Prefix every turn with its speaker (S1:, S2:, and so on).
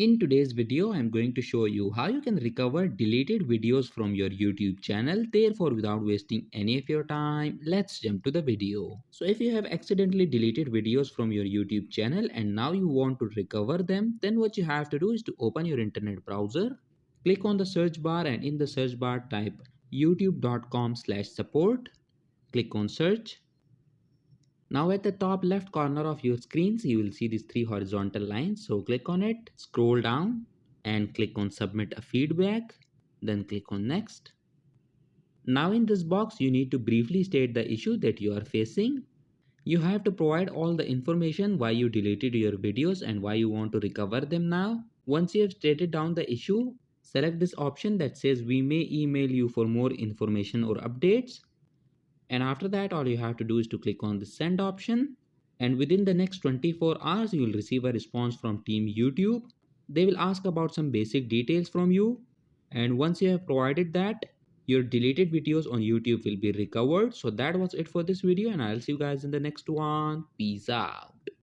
S1: In today's video, I'm going to show you how you can recover deleted videos from your YouTube channel. Therefore, without wasting any of your time, let's jump to the video. So if you have accidentally deleted videos from your YouTube channel and now you want to recover them, then what you have to do is to open your internet browser, click on the search bar and in the search bar type youtube.com/support, click on search. Now at the top left corner of your screens, you will see these three horizontal lines. So click on it, scroll down and click on submit a feedback, then click on next. Now in this box, you need to briefly state the issue that you are facing. You have to provide all the information why you deleted your videos and why you want to recover them now. Once you have stated down the issue, select this option that says we may email you for more information or updates. And after that, all you have to do is to click on the send option, and within the next 24 hours you will receive a response from team YouTube. They will ask about some basic details from you, and once you have provided that, your deleted videos on YouTube will be recovered. So that was it for this video, and I'll see you guys in the next one. Peace out.